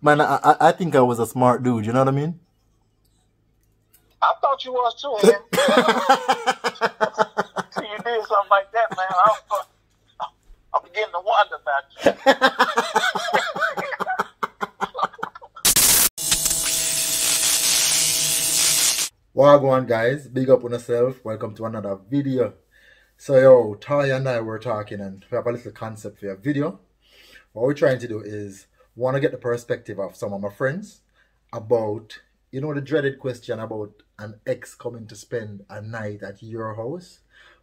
Man, I think I was a smart dude, you know what I mean? I thought you was too, man. See, you did something like that, man. I'm beginning to wonder about you. Wagwan guys, big up on yourself. Welcome to another video. So yo, Taya and I were talking and we have a little concept for your video. What we're trying to do is want to get the perspective of some of my friends about, you know, the dreaded question about an ex coming to spend a night at your house.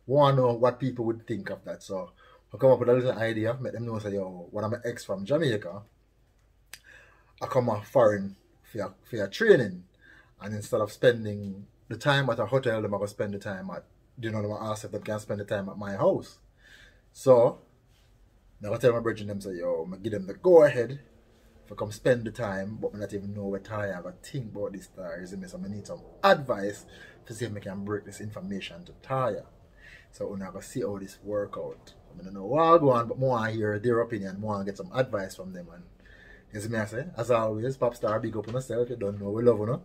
Want to know what people would think of that. So I come up with a little idea, make them know, say, yo, one of my ex from Jamaica, I come off foreign for your training. And instead of spending the time at a hotel, they're going to spend the time at, you know, I ask if they can spend the time at my house. So, now I tell my brethren, them say, yo, I give them the go ahead for come spend the time, but I not even know what I have a think about this Taya. So I need some advice to see if I can break this information to Taya. So we're going to see how this work out. I don't know what I'll go on, but more I hear their opinion, more I get some advice from them. And you see me I say, as always, Popstar, big up on yourself. You don't know, we love you, no?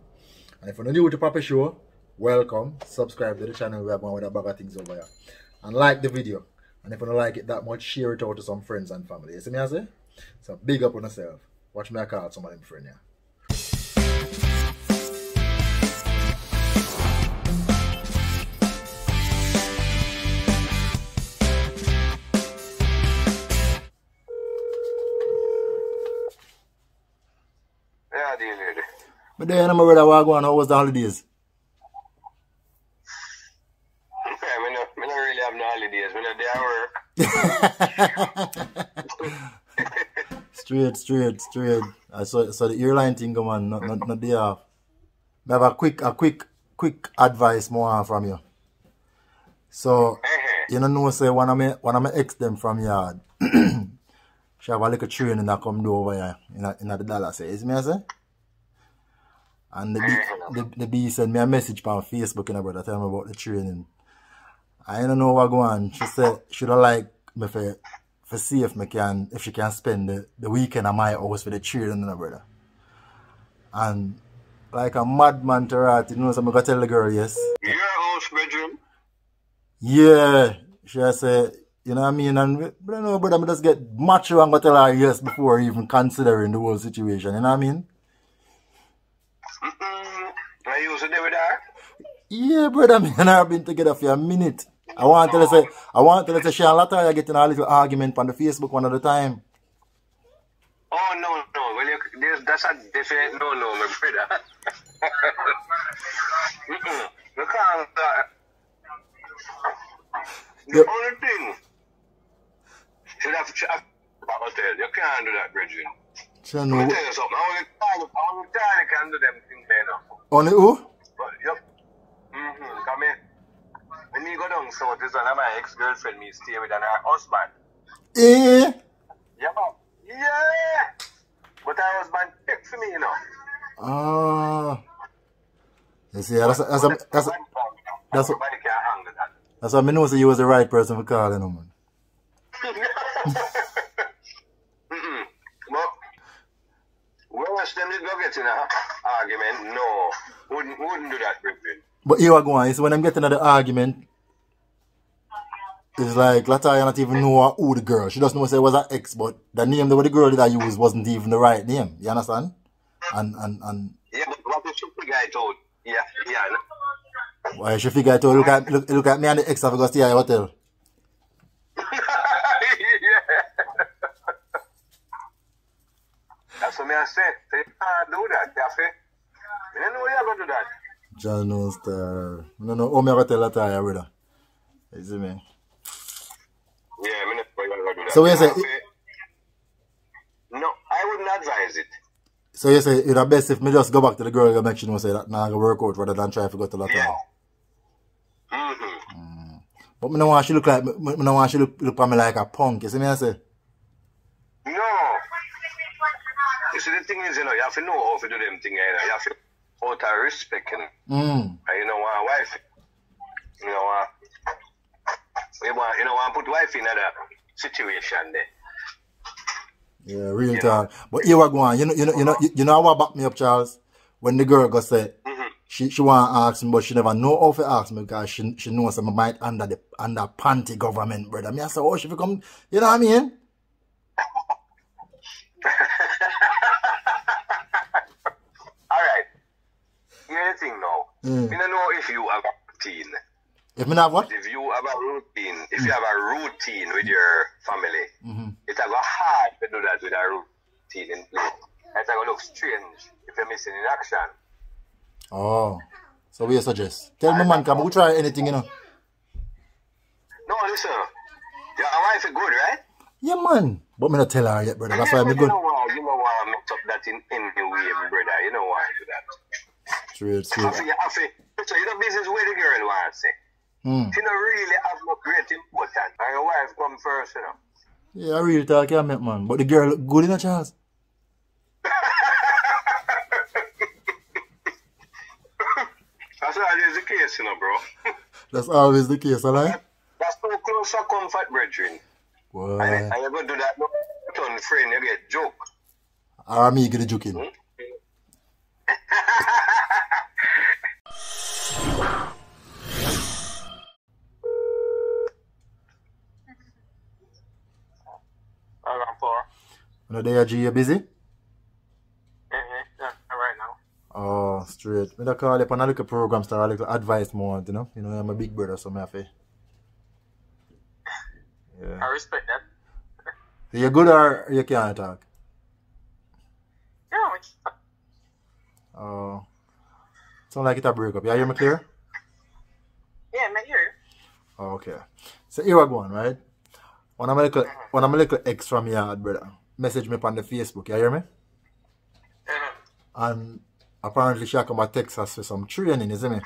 And if you're new to Poppy Show, welcome. Subscribe to the channel. We have one with a bag of things over here. And like the video. And if you don't like it that much, share it out to some friends and family. You see me I say? So big up on yourself. Watch me I call some of them friends here. Yeah, dear lady. But then I'm brother Wagwan, how was the holidays? I don't really have no holidays. I'm there work. straight. So the airline thing come on, not day off. I have a quick advice more from you. So you know say one of my ex them from yard. She have a little training that come do over here in the Dallas. Is me I say? And the B sent me a message on Facebook, and brother tell me about the training. I don't know what going on. She said should I like me for see if she can spend the weekend at my house for the training, brother. And like a madman to rat, you know, so I'm gonna tell the girl yes. Your house bedroom? Yeah. She said, you know what I mean? And but I know, brother, I just get macho and go tell her yes before even considering the whole situation, you know what I mean? Are you also there with her? Yeah, brother, me and her have been together for a minute. I want to say she and Lataya getting a little argument on the Facebook one at a time. Oh no. Well, that's a definite no, my brother. You can't. The only thing should have hotel. You can't do that, brethren. Let me tell you something. Only Charlie can do them things there now. Only who? But yep. Come here. When me go down south, this one of my ex-girlfriend me stay with and her husband. Eh? Yeah, yeah. But her husband pick for me, you know. Ah. You see, that's what I know, so you was the right person for calling him, man. But when them did go get in an argument, no. Wouldn't do that, Griffin. But here we go on. So when I'm getting at the argument, it's like Lataya not even know who the girl. She just know say it was her ex, but the name that the girl that I used wasn't even the right name. You understand? And yeah, but what if she figure it out? Yeah. Why she figure it out? Look at me and the ex have to go stay at the hotel. Yeah. That's what I say. So you can't do that, you don't know you're going to do that. John knows that. I don't know how I'm going to tell Lataya, brother. You see me? Yeah, I mean, you're going to do that. So you say... No, I wouldn't advise it. So you say it's best if me just go back to the girl and make sure you say that now I can work out rather than try to go to Lataya. Yeah. But I don't want she look like look at me like a punk, you see me I say? No. You see the thing is, you know, you have to know how to do them things, you know. You have to out of respect, you know. And you don't want a wife. You don't want to put wife in another situation there. Yeah, real talk. But here we go on. You know what back me up, Charles? When the girl go say she want to ask me, but she never know how to ask me because she knows that I might under panty government, brother. Me I say, oh, she become, you know what I mean? Alright. Here's the thing now. I don't know if you have a routine. If me not what? If you have a routine, if you have a routine with your family, it's a hard to do that with a routine in place. It's going to look strange if you're missing in action. Oh. So what you suggest? Tell me, man, can we try anything, you know? No, listen. Your wife is good, right? Yeah, man. But me not tell her yet, brother. That's why I'm good. You know why I mix up that in any way, brother. You know why I do that. Straight. So you know business where the girl wants to say. She don't really have no great importance. And your wife come first, you know. Yeah, I really talk, yeah, man. But the girl look good in a chance. That's always the case, you know, bro. That's always the case, alright? That's too close for comfort, brethren. Boy. And you're going to do that, no turn friend, you get joke. Or me get a joke in. No, there, G, you busy? Yeah, right now. Oh, straight. I call up on a little program star, a little advice more, you know? You know, I'm a big brother, so I have to. Yeah. I respect that. So you good or you can't talk? Yeah, Oh. Sound like it a break up. You hear me clear? yeah, I hear you. Oh, okay. So here we go on, right? When I'm a little ex from yard, brother, message me on the Facebook, you hear me? And apparently she come to Texas for some training, isn't it?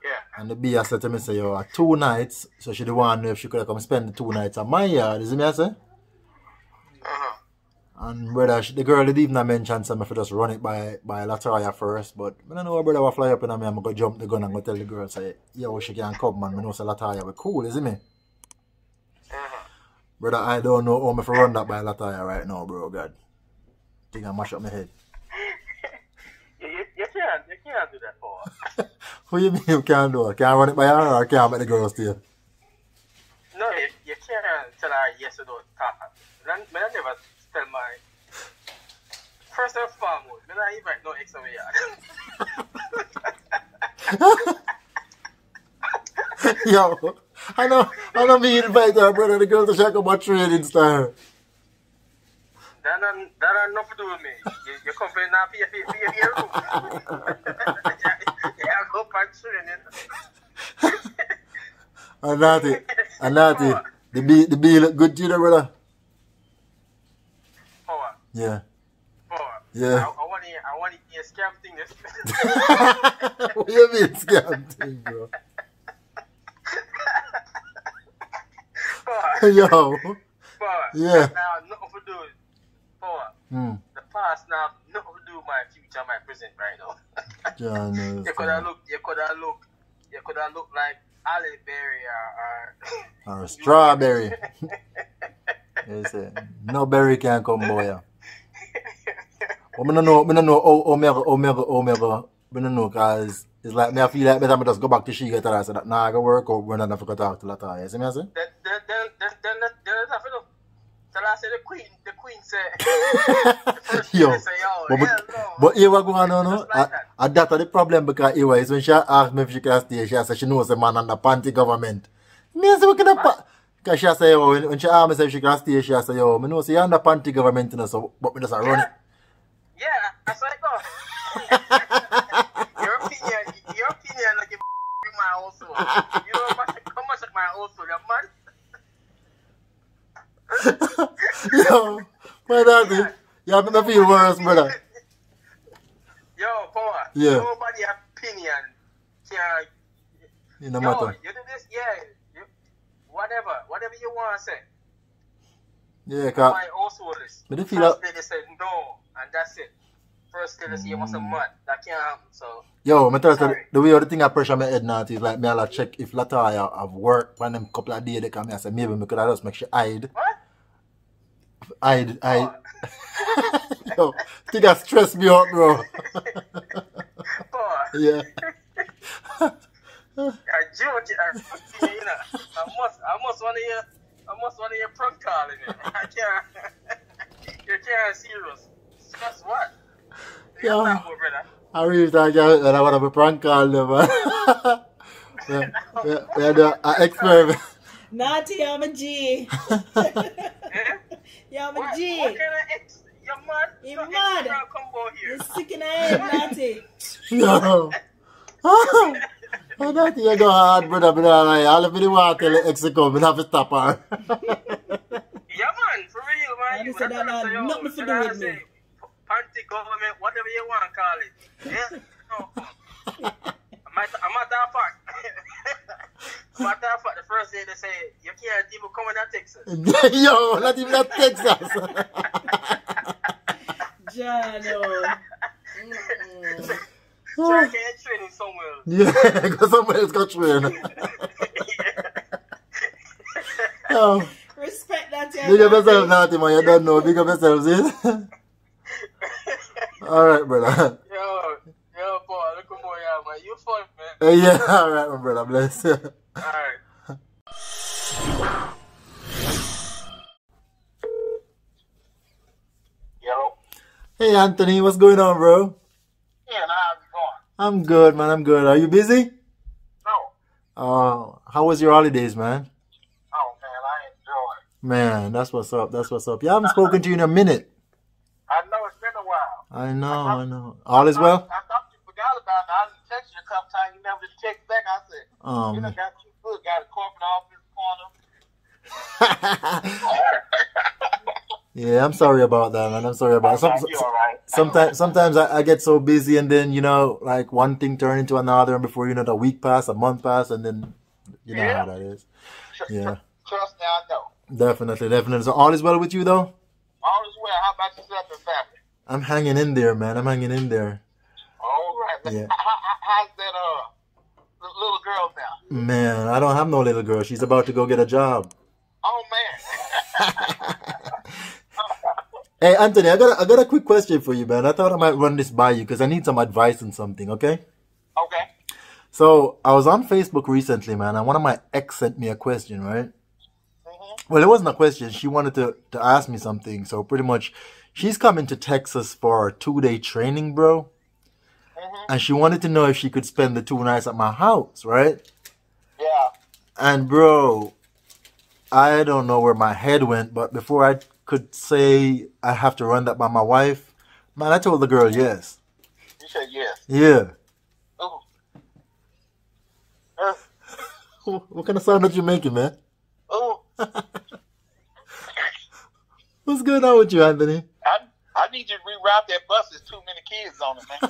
Yeah. And the B said to me, say, yo, 2 nights, so she didn't want to know if she could come spend the 2 nights at my yard, isn't me, I say? And brother, the girl didn't even mention something for just run it by Latoya first, but I don't know what brother will fly up and I'm going to jump the gun and go tell the girl, say, yo, she can come, man, I know say Latoya will cool, isn't me? Brother, I don't know how I'm to run that by Latoya right now, bro, God. I think I mash up my head. You can't do that for her. What do you mean you can't do it? Can't run it by her or can't make the girl stay? No, you can't tell her yes or no. I never tell my... First and foremost, I don't invite no ex over here. Yo, I know me invite her brother the girl to check out my training style. That had nothing to do with me. You come for now for your room. Yeah, go back training. Anati. The bee look good to you, brother. Power. Yeah. Power. Yeah. I want to hear scam thing. What do you mean scam thing, bro? Yo. Power. Yeah. Now, nothing to do with power. The past now, nothing to do with my future, my present right now. You could have looked like olive berry or strawberry. Yes, no berry can come, boy. But I don't know because it's like I feel like better I just go back to she get her and say that nah I go work out when I never go talk to Lata. You see me I say? Then that's enough. Tell her say the queen said yo, but here we go on no. And that's the problem because here is when she asked me if she can stay, she said she knows the man under panty government. Me say we can because she say yo when she asked me if she can stay, she say yo me know say you under panty government you know, so but me just run it. Yeah, that's like go. Your opinion like my also. You know how much of my also your man. Yo, my daddy, you have to feel worse, brother. Yo, power. Yeah. Nobody opinion can. No matter. You do this, yeah. Whatever you want to say. Yeah, cause my also this. But if you first they said no, and that's it. First they say you must have mad. That can't happen. So. Yo, I tell you, the way the thing I pressure my head now is like me I'll check if Latoya have worked for them couple of days they come here. I say maybe me could have just make sure hide. What? I yo, think that stressed me out, bro. Boy. Yeah. I joke, you know. I must want to hear prank calling it. I can't. You can't serious. Stress what? Yo, About, brother. I really thought that I want to be prank call them, man. We had an experiment. Naughty, I'm a G. Yeah, I'm a G. What kind of ex? You're mad? You're mad. You're sick in the head, Naughty. No. Oh, Naughty, you go hard, brother. But all of the water, the ex come, we have to stop her. Yeah, man, for real, man. You said that had nothing to do with me. Panty government, whatever you want to call it. Yeah? No. Matter of fact, the first day they say, you can't even come in Texas. Yo, not even at Texas. Jano. So I can't train somewhere. Yeah, because somewhere else got train. Yo. Respect that, yeah. Big up yourself, Naughty, man. You don't know. Big up yourself, see? Alright, brother. Yo, boy, look at more, yeah, man. You fun, man. Yeah, alright, my brother. Bless you. Alright. Yo. Hey, Anthony, what's going on, bro? Yeah, how's it going? I'm good, man. I'm good. Are you busy? No. How was your holidays, man? Oh, man, I enjoy it. Man, that's what's up. That's what's up. Yeah, I haven't spoken to you in a minute. I know it's been a while. I know. All is well? I thought you forgot about it. I didn't text you a couple times. You never just text back. I said, you done got you good. Got a corporate office corner. Yeah, I'm sorry about that, man. I'm sorry about it. You all right? Sometimes I get so busy and then, you know, like one thing turn into another and before you know, the week pass, a month pass, and then you know how that is. Yeah. Trust me, I know. Definitely. So all is well with you, though? All is well. How about yourself and family? I'm hanging in there, man. I'm hanging in there. All right. Yeah. How's that little girl now? Man, I don't have no little girl. She's about to go get a job. Oh, man. Hey, Anthony, I got a quick question for you, man. I thought I might run this by you because I need some advice on something, okay? Okay. So, I was on Facebook recently, man, and one of my ex sent me a question, right? Mm-hmm. Well, it wasn't a question. She wanted to ask me something. So, pretty much, she's coming to Texas for a 2-day training, bro. Mm-hmm. And she wanted to know if she could spend the 2 nights at my house, right? Yeah. And, bro, I don't know where my head went, but before I could say I have to run that by my wife, man, I told the girl yes. You said yes. Yeah. Ooh. What kind of sound that you making, man? Ooh. What's going on with you, Anthony? I need you to reroute that bus. There's too many kids on it, man.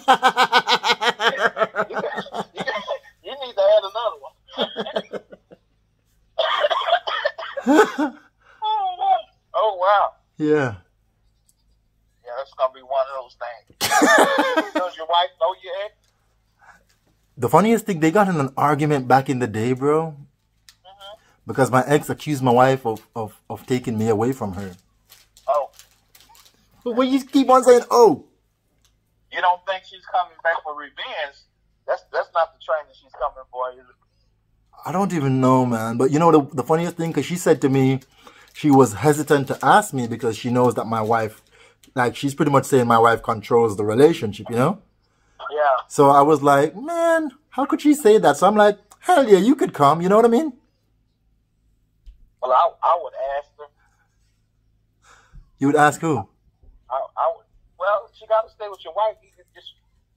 you need to add another one. Oh, wow. Yeah. Yeah, that's going to be one of those things. Does your wife know your ex? The funniest thing, they got in an argument back in the day, bro. Mm-hmm. Because my ex accused my wife of taking me away from her. Oh. But when you keep on saying, oh. You don't think she's coming back for revenge? That's not the training she's coming for, is it? I don't even know, man. But you know the funniest thing? Because she said to me, she was hesitant to ask me because she knows that my wife, like, she's pretty much saying my wife controls the relationship, you know? Yeah. So I was like, man, how could she say that? So I'm like, hell yeah, you could come. You know what I mean? Well, I would ask her. You would ask who? I would. Well, she got to stay with your wife. You just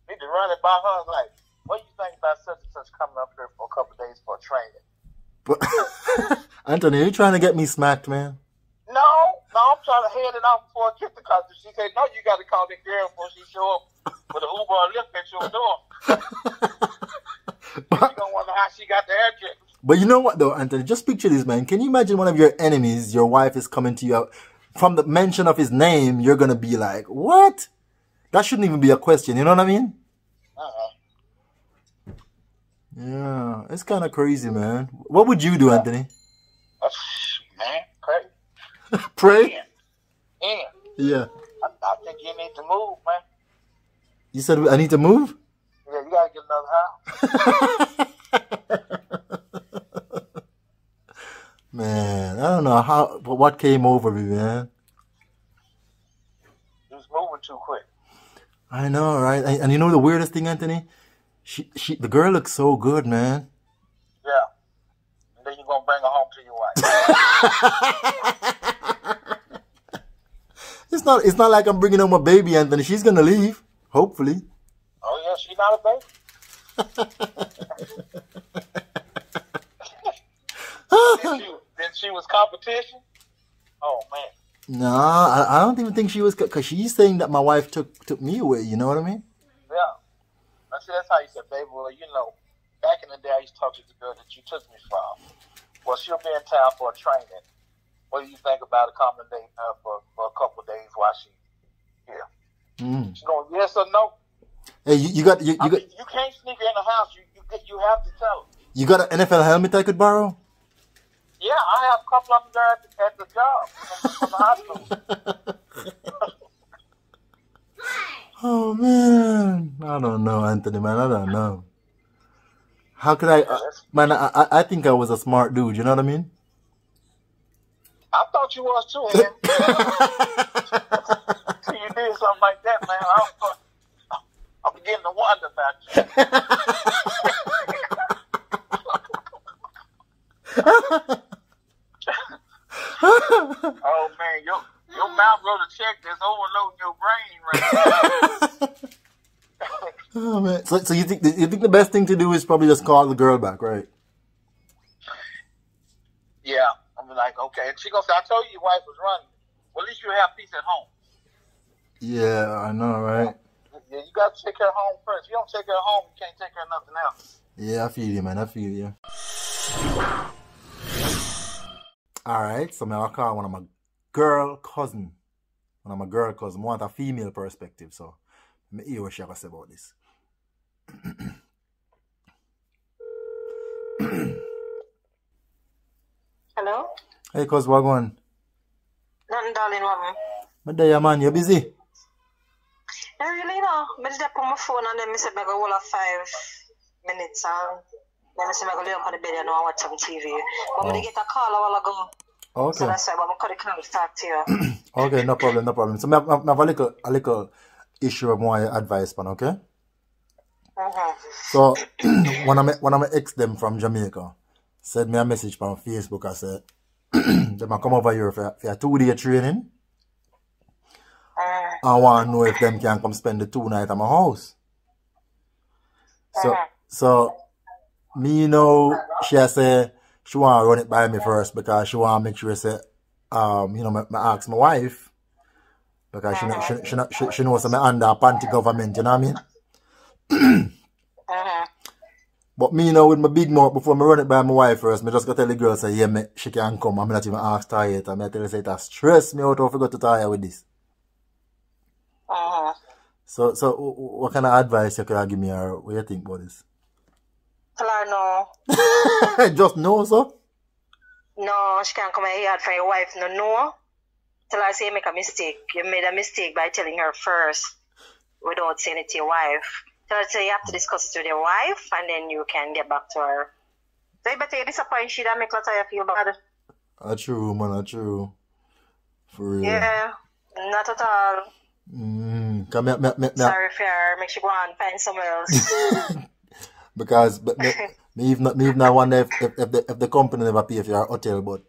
need to run it by her. Like, what do you think about such and such coming up here for a couple of days for training? But Anthony, are you trying to get me smacked, man? No, I'm trying to head it off before I get the car. She said, no, you got to call the girl before she show up with an Uber or Lyft at your door. You don't wonder how she got the address. But you know what, though, Anthony? Just picture this, man. Can you imagine one of your enemies, your wife is coming to you out, from the mention of his name, you're going to be like, what? That shouldn't even be a question. You know what I mean? Yeah, it's kind of crazy, man. What would you do, Anthony? Man, crazy. Pray? in. Yeah. I think you need to move, man. You said I need to move? Yeah, you gotta get another house. Man, I don't know but what came over me, man. You was moving too quick. I know, right? And you know the weirdest thing, Anthony? The girl looks so good, man. Yeah. And then you're gonna bring her home to your wife. It's not like I'm bringing home a baby, Anthony. She's gonna leave, hopefully. Oh yeah, she's not a baby. then she was competition. Oh man. No, I don't even think she was, because she's saying that my wife took me away. You know what I mean? Yeah. I see. That's how you said, baby. Well, you know, back in the day, I used to talk to the girl that you took me from. Well, she'll be in town for a training. What do you think about accommodating her for a couple of days while she's here? She's going, yes or no? Hey, you got you can't sneak her in the house. You have to tell her. You got an NFL helmet I could borrow? Yeah, I have a couple of them there at the job from the hospital. Oh man, I don't know, Anthony. Man, I don't know. How could I? Man, I think I was a smart dude. You know what I mean? I thought you was too, man. Till you did something like that, man. I'm beginning to wonder about you. Oh man, your mouth wrote a check that's overloading your brain right now. Oh man, so you think the best thing to do is probably just call the girl back, right? Yeah, I'm like, okay. And she gonna say, I told you your wife was running. Well, at least you have peace at home. Yeah, I know, right? Yeah, you got to take care of home first. If you don't take care of home, you can't take care of nothing else. Yeah, I feel you, man. I feel you. Alright, so I'll call one of my girl cousin. I want a female perspective, so let me hear what she has to say about this. Hello? Hey, cuz, what going? Nothing, darling, woman. But there, man, you busy? No, really, no. I just put my phone and then I said I go hold 5 minutes and then I said I go lay up on the bed and I watch some TV. But I get a call a while ago. Okay. So that's why I'm going to talk to you. Okay, no problem. So I have a little issue of my advice, man, okay? So when I ex them from Jamaica, sent me a message on Facebook. I said, they might come over here for a 2-day training. I want to know if them can come spend the 2 nights at my house. So me know she say she want to run it by me first because she want to make sure say I ask my wife because she knows I'm under a panty government, you know what I mean? But me with my big mouth, before I run it by my wife first, I just got to tell the girl say yeah, she can come. I'm not even ask her yet. I tell her say it stress me out if I go to tire with this. So what kind of advice you could give me, or what do you think about this? Tell her no. Just no, sir? No, she can't come here for your wife. No. Tell her say you make a mistake. You made a mistake by telling her first without saying it to your wife. Tell her say you have to discuss it with your wife and then you can get back to her. So you better disappoint she that make her feel bad. That's true, man. That's true. For real. Yeah, not at all. Sorry for her. Make she go and find somewhere else. Because me even wonder if the company never pay for your hotel, but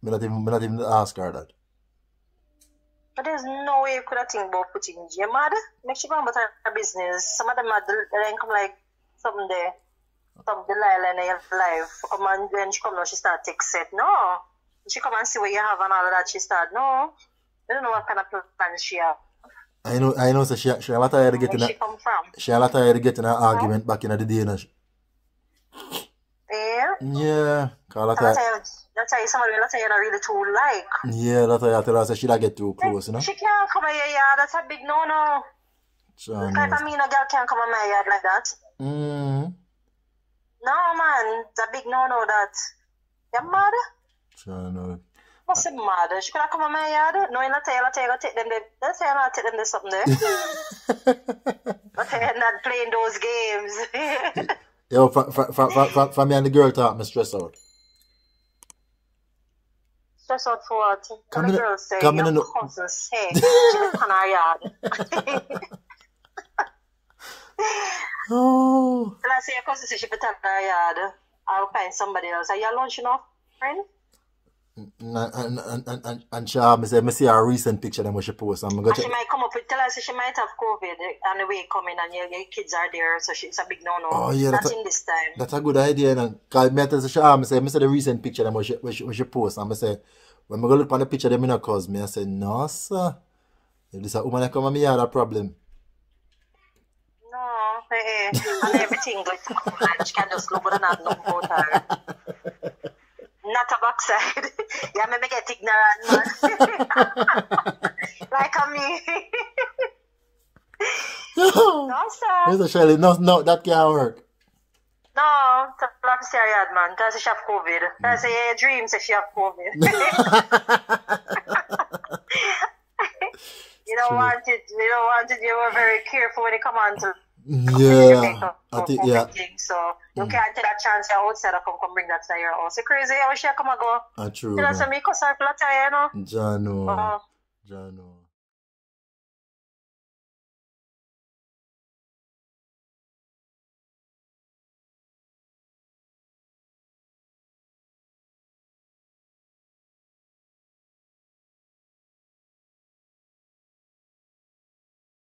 me not even ask her that. But there's no way you could have think about putting in jail, mad. Make she go about her business. Some of them are then come like something there. Some Delilah in your life. Come and when she come now she start take set. No. She come and see what you have and all of that. She start no. I don't know what kind of plans she have. I know, so she a lot of getting she come from. She a lot of getting an argument back in the day, no? Yeah? Yeah. That's why somebody you don't really too like. Yeah, that's why I tell her so she don't get too close, you know? She can't come in your yard, that's a big no-no. Because I mean a girl can't come in my yard like that. No man, it's a big no-no that. You're mad? No. What's the matter? She could have come on my yard. No, you're not tell her take them there. Let's say I'll take them there something there. But they're not playing those games. Yo, for me and the girl talk, me stress out. Stress out for what? Come The in- girl say, come in your and- cousin say, she live on our yard. Oh. And I say, your cousin say she put on her yard. I'll find somebody else. Are you lunch enough, friend? And she me say, me see a recent picture them where she post. I'm gonna And she check. might come up with, tell her say she might have COVID on the way coming and your kids are there, so it's a big no-no. Oh, yeah, Not that's in this time. That's a good idea. And cause me tell she, me say the recent picture them where she post. And me say, when me go look on the picture them in a cause me, I say, no sir. If this a woman that come on me, had a problem. No, and everything goes to come and she can just look but not know about her. Not a backside. Yeah, me get ignorant, man. Like a me. No, sir. Mr. Shelley, no, that can't work. No, tell her to stay yard, man. Tell her she have COVID. Tell her say your dream say she have COVID. You don't want it. You don't want it. You were very careful when you come on to Yeah, I think yeah. So you can't take a chance you're outside and come bring that to your house. You crazy how she come and go. True. You know, so me cause her flat tire, you know. Jano. Uh-huh. Jano.